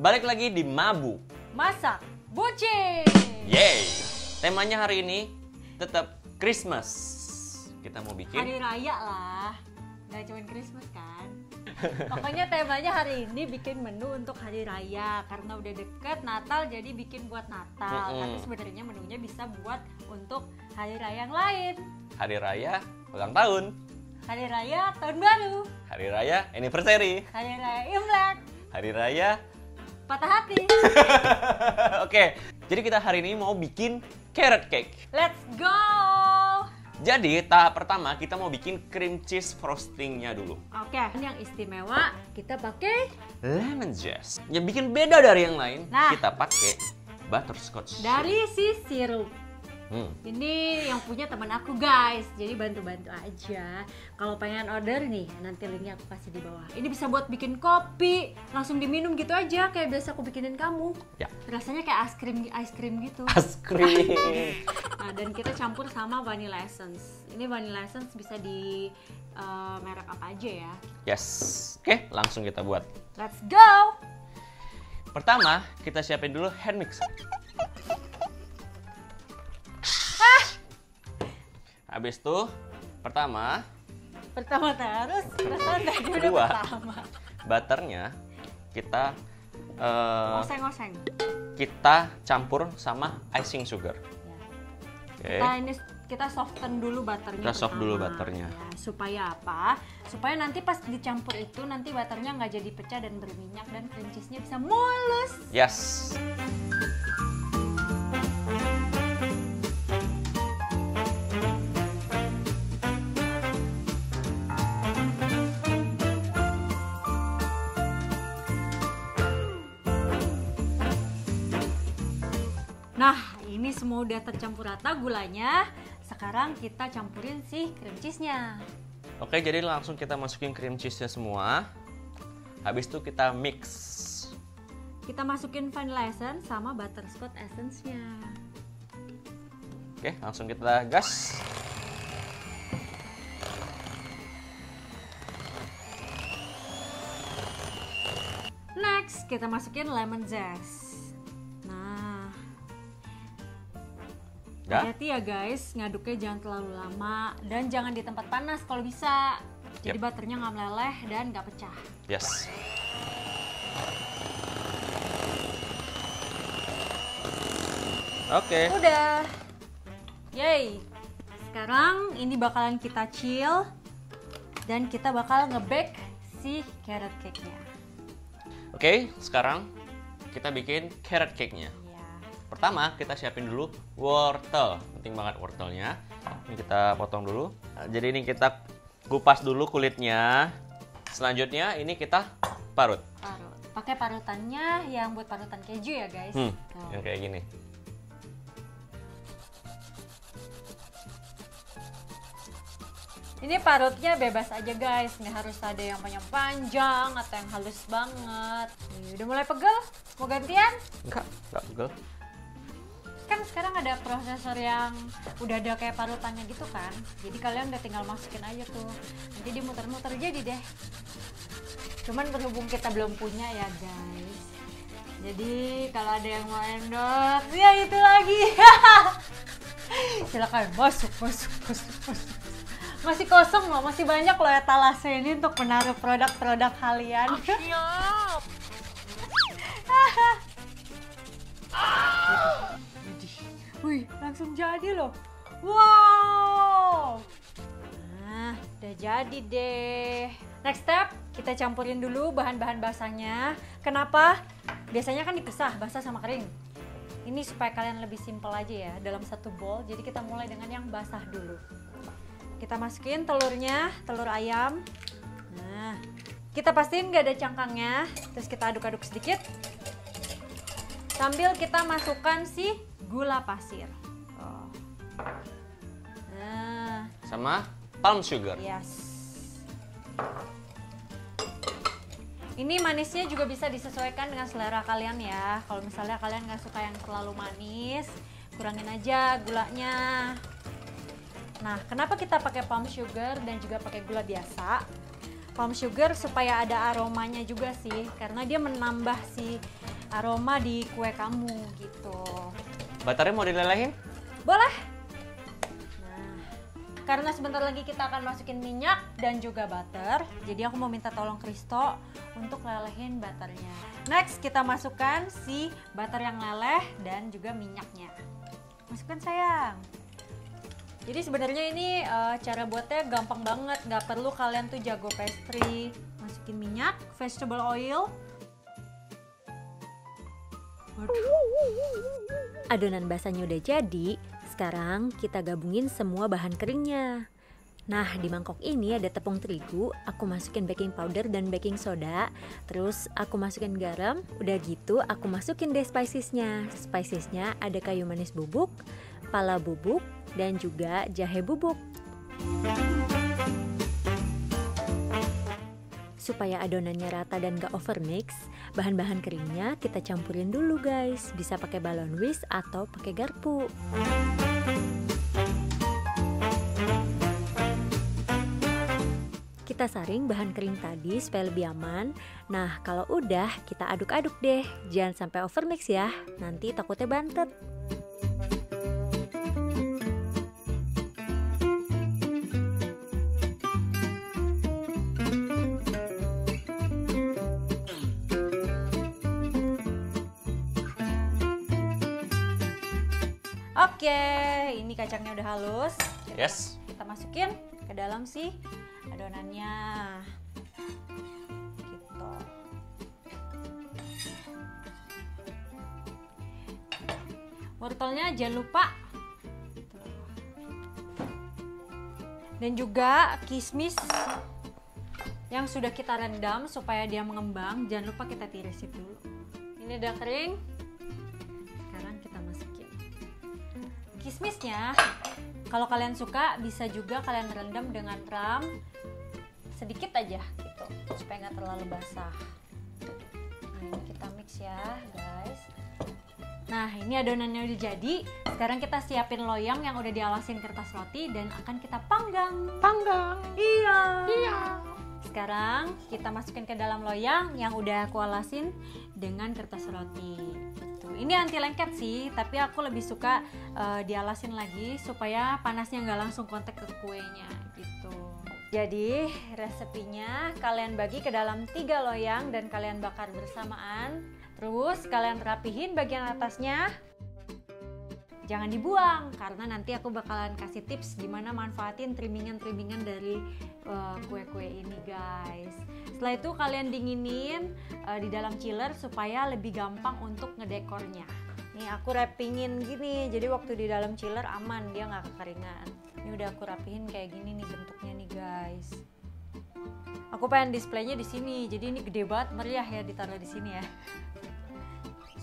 balik lagi di Mabu Masak Bucin. Yeay. Temanya hari ini tetap Christmas. Kita mau bikin Hari raya lah, nggak cuma Christmas kan. Pokoknya temanya hari ini bikin menu untuk hari raya. Karena udah deket Natal jadi bikin buat Natal. Tapi sebenarnya menunya bisa buat untuk hari raya yang lain. hari raya ulang tahun, Hari raya tahun baru, hari raya anniversary, hari raya Imlek, hari raya. patah hati. Oke, jadi kita hari ini mau bikin carrot cake. Let's go. Jadi tahap pertama kita mau bikin cream cheese frostingnya dulu. Oke, yang istimewa kita pakai Lemon zest. Yang bikin beda dari yang lain, Nah. kita pakai butterscotch. dari si sirup. Hmm. Ini yang punya teman aku guys, jadi bantu-bantu aja. Kalau pengen order nih, nanti linknya aku kasih di bawah. Ini bisa buat bikin kopi, langsung diminum gitu aja, kayak biasa aku bikinin kamu. Ya. Rasanya kayak ice cream gitu. Es krim. Nah, dan kita campur sama vanilla essence. Ini vanilla essence bisa di merek apa aja ya. Yes. Oke, langsung kita buat. Let's go. Pertama, kita siapin dulu hand mixer. Habis itu, pertama, Pertama perasaan tadi udah Kedua. pertama. butternya kita Oseng-oseng. kita campur sama icing sugar. Oke. Kita soften dulu butternya. Kita soft dulu pertama. butternya. Ya, supaya apa? Supaya nanti pas dicampur itu nanti butternya nggak jadi pecah dan berminyak dan cream cheese-nya bisa mulus. Yes. Nah, ini semua udah tercampur rata gulanya. Sekarang kita campurin si cream cheese-nya. Oke, jadi langsung kita masukin cream cheese-nya semua. Habis itu kita mix. Kita masukin vanilla essence sama butterscotch essence-nya. Oke, langsung kita gas. Next, kita masukin lemon zest. Nah, Ya. hati-hati ya guys, ngaduknya jangan terlalu lama dan jangan di tempat panas kalau bisa. Jadi butternya nggak meleleh dan nggak pecah. Yes. Oke. Udah, yay. Sekarang ini bakalan kita chill dan kita bakal nge-bake si carrot cake-nya. Oke, sekarang kita bikin carrot cake-nya. Ya. Pertama, kita siapin dulu wortel. Penting banget wortelnya. Ini kita potong dulu. Nah, jadi ini kita kupas dulu kulitnya. Selanjutnya ini kita parut. Parut. Pakai parutannya yang buat parutan keju ya guys. Tuh. Yang kayak gini. Ini parutnya bebas aja guys, nggak harus ada yang panjang atau yang halus banget. Nih, udah mulai pegel? Mau gantian? Enggak pegel. Kan sekarang ada prosesor yang udah ada kayak parutannya gitu kan. Jadi kalian udah tinggal masukin aja tuh. Nanti dimuter-muter jadi deh. Cuman berhubung kita belum punya ya guys. Jadi kalau ada yang mau endorse, ya itu lagi. Silakan masuk. Masih kosong loh, masih banyak loh etalase ini untuk menaruh produk-produk kalian. Siap. Wih, langsung jadi loh. Wow. Nah, udah jadi deh. Next step, kita campurin dulu bahan-bahan basahnya. Kenapa? Biasanya kan dipisah, basah sama kering. Ini supaya kalian lebih simpel aja ya, dalam satu bowl. Jadi kita mulai dengan yang basah dulu. Kita masukin telurnya, telur ayam. Nah, kita pastiin nggak ada cangkangnya. Terus kita aduk-aduk sedikit. Sambil kita masukkan si gula pasir. Oh. Nah, Sama palm sugar. yes. Ini manisnya juga bisa disesuaikan dengan selera kalian ya. Kalau misalnya kalian nggak suka yang terlalu manis, kurangin aja gulanya. Nah, kenapa kita pakai palm sugar dan juga pakai gula biasa? Palm sugar supaya ada aromanya juga sih, karena dia menambah si aroma di kue kamu gitu. Butternya mau dilelehin? Boleh. Nah, karena sebentar lagi kita akan masukin minyak dan juga butter, jadi aku mau minta tolong Kristo untuk lelehin butternya. Next, kita masukkan si butter yang leleh dan juga minyaknya. Masukkan sayang. Jadi sebenarnya ini cara buatnya gampang banget, nggak perlu kalian tuh jago pastry. Masukin minyak, vegetable oil. Adonan basahnya udah jadi, sekarang kita gabungin semua bahan keringnya. Nah, di mangkok ini ada tepung terigu, aku masukin baking powder dan baking soda, terus aku masukin garam, udah gitu aku masukin deh spicesnya. Spicesnya ada kayu manis bubuk, pala bubuk, dan juga jahe bubuk. Supaya adonannya rata dan gak overmix, bahan-bahan keringnya kita campurin dulu guys. Bisa pakai balon whisk atau pakai garpu. Kita saring bahan kering tadi supaya lebih aman. Nah, kalau udah kita aduk-aduk deh. Jangan sampai overmix ya, nanti takutnya bantet. Oke, ini kacangnya udah halus. Yes. Kita masukin ke dalam si adonannya. Gitu. Wortelnya jangan lupa. Dan juga kismis yang sudah kita rendam supaya dia mengembang, jangan lupa kita tirisin dulu. Ini udah kering. Sekarang kita masukin kismisnya. Kalau kalian suka bisa juga kalian rendam dengan ram sedikit aja gitu supaya nggak terlalu basah. Nah, ini kita mix ya guys. Nah, ini adonannya udah jadi. Sekarang kita siapin loyang yang udah dialasin kertas roti dan akan kita panggang. Panggang. Iya. Iya. Sekarang kita masukin ke dalam loyang yang udah aku alasin dengan kertas roti. Gitu. Ini anti lengket sih, tapi aku lebih suka dialasin lagi supaya panasnya nggak langsung kontak ke kuenya gitu. Jadi resepinya kalian bagi ke dalam 3 loyang dan kalian bakar bersamaan. Terus kalian rapihin bagian atasnya. Jangan dibuang karena nanti aku bakalan kasih tips gimana manfaatin trimming-trimming dari kue-kue ini guys. Setelah itu kalian dinginin di dalam chiller supaya lebih gampang untuk ngedekornya. Nih aku wrappingin gini, jadi waktu di dalam chiller aman, dia nggak kekeringan. Ini udah aku rapihin kayak gini nih bentuknya nih guys. Aku pengen displaynya di sini, jadi ini gede banget, meriah ya ditaruh di sini ya.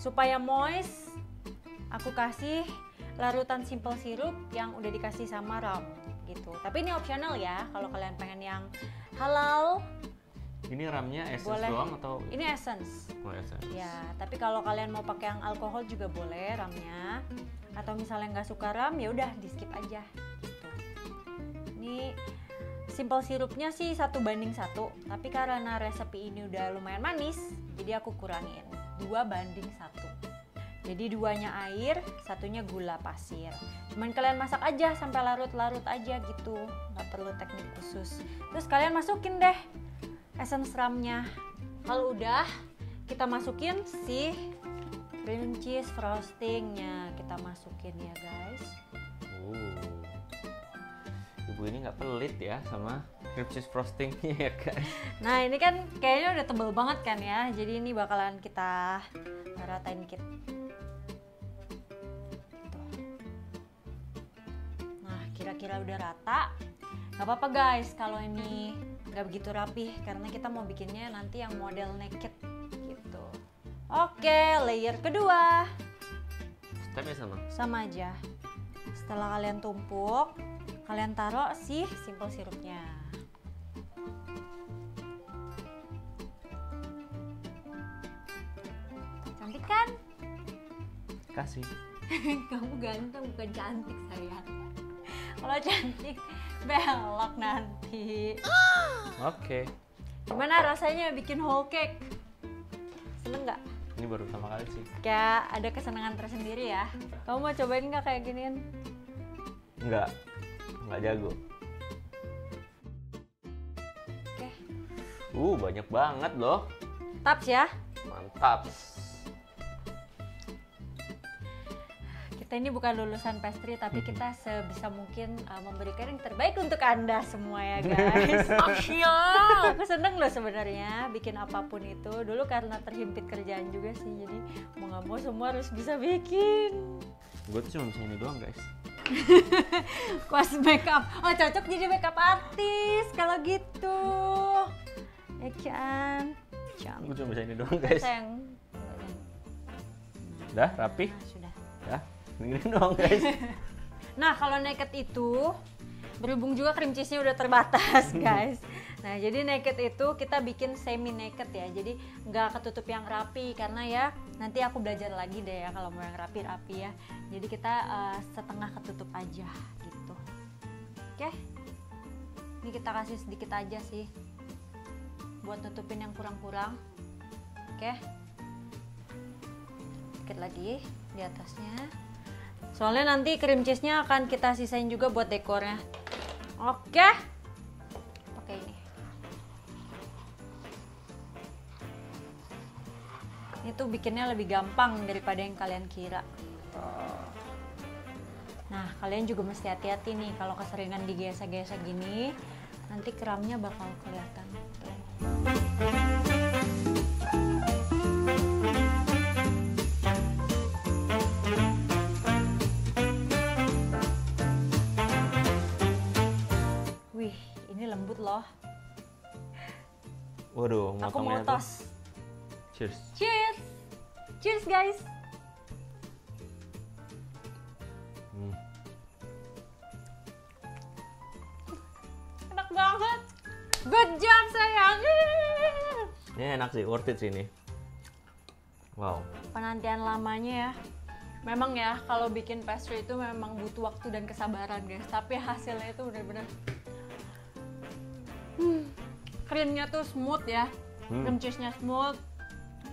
Supaya moist, aku kasih larutan simple sirup yang udah dikasih sama ram gitu. Tapi ini optional ya, kalau kalian pengen yang halal. Ini ramnya essence boleh. doang atau? Ini essence. Oh, essence. Ya, tapi kalau kalian mau pakai yang alkohol juga boleh ramnya. Atau misalnya nggak suka ram, ya udah di skip aja. Gitu. Ini simple sirupnya sih 1:1, tapi karena resepi ini udah lumayan manis, jadi aku kurangin 2:1. Jadi 2-nya air, 1-nya gula pasir. Cuman kalian masak aja sampai larut-larut aja gitu, nggak perlu teknik khusus. Terus kalian masukin deh essence ramnya. Kalau udah, kita masukin si cream cheese frostingnya. Kita masukin ya guys. Ibu ini nggak pelit ya sama cream cheese frostingnya ya guys. Nah ini kan kayaknya udah tebel banget kan ya. Jadi ini bakalan kita ratain dikit. Kira-kira udah rata. Gak apa-apa guys kalau ini gak begitu rapih karena kita mau bikinnya nanti yang model naked gitu. Oke, layer kedua Stepnya sama aja. Setelah kalian tumpuk, kalian taruh si simple sirupnya. Cantik kan? Kasih. Kamu ganteng bukan cantik sayang. Kalau cantik belok nanti. Oke. Gimana rasanya bikin whole cake? Seneng nggak? Ini baru pertama kali sih. Kayak ada kesenangan tersendiri ya. Kamu mau cobain nggak kayak ginian? Nggak jago. Oke. Banyak banget loh. Taps ya. Mantap. Kita ini bukan lulusan pastry, tapi kita sebisa mungkin memberikan yang terbaik untuk Anda semua ya guys. Aku seneng loh sebenarnya bikin apapun itu. Dulu karena terhimpit kerjaan juga sih, jadi mau nggak mau semua harus bisa bikin. Gue tuh cuma bisa ini doang guys. Kuas makeup. Oh cocok jadi makeup artis kalau gitu. Ya kan. Gue cuma bisa ini doang guys. Sayang. Udah rapi? Nah, sudah. Ya, ini doang guys. Nah kalau naked itu berhubung juga cream cheese-nya udah terbatas guys. Nah jadi naked itu kita bikin semi naked ya. Jadi nggak ketutup yang rapi karena ya nanti aku belajar lagi deh ya kalau mau yang rapi-rapi ya. Jadi kita setengah ketutup aja gitu. Oke. Ini kita kasih sedikit aja sih buat nutupin yang kurang-kurang. Oke. Sedikit lagi di atasnya. Soalnya nanti cream cheese-nya akan kita sisain juga buat dekornya. Oke. Pakai ini. Ini tuh bikinnya lebih gampang daripada yang kalian kira. Nah, kalian juga mesti hati-hati nih kalau keseringan digesek-gesek gini, nanti keramnya bakal kelihatan. Wih, ini lembut loh. Waduh, Aku mau motongnya tuh. tos. Cheers. Cheers! Cheers guys! Enak banget! Good job sayang! Ini enak sih, worth it sih ini. Wow. Penantian lamanya ya. Memang ya kalau bikin pastry itu memang butuh waktu dan kesabaran guys. Tapi hasilnya itu benar-benar krimnya tuh smooth ya. Cream cheese-nya smooth,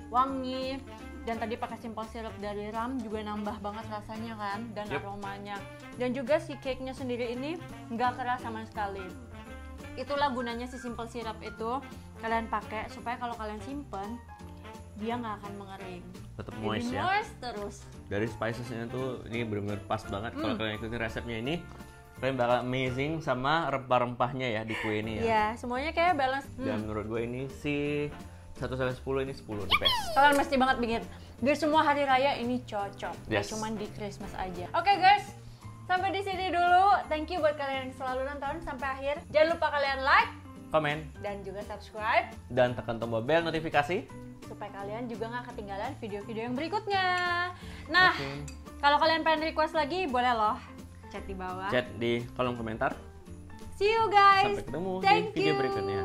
wangi, dan tadi pakai simple syrup dari Ram juga nambah banget rasanya kan, dan aromanya. Dan juga si cake-nya sendiri ini nggak keras sama sekali. Itulah gunanya si simple syrup itu kalian pakai supaya kalau kalian simpen dia nggak akan mengering. Tetap Jadi moist ya. moist terus. Dari spicesnya tuh ini benar-benar pas banget. Kalau kalian ikutin resepnya ini, kalian bakal amazing sama rempah-rempahnya ya di kue ini ya. Iya, semuanya kayak balance. Dan menurut gue ini sih 1/10 ini 10 the best. Kalian mesti banget bikin. Di semua hari raya ini cocok. Gak Yes. cuman di Christmas aja. Oke guys, sampai di sini dulu. Thank you buat kalian yang selalu nonton sampai akhir. Jangan lupa kalian like Komen dan juga subscribe dan tekan tombol bel notifikasi. supaya kalian juga nggak ketinggalan video-video yang berikutnya. Nah, Oke. kalau kalian pengen request lagi, boleh loh chat di bawah. Chat di kolom komentar. See you guys. Sampai ketemu di Thank video you. berikutnya.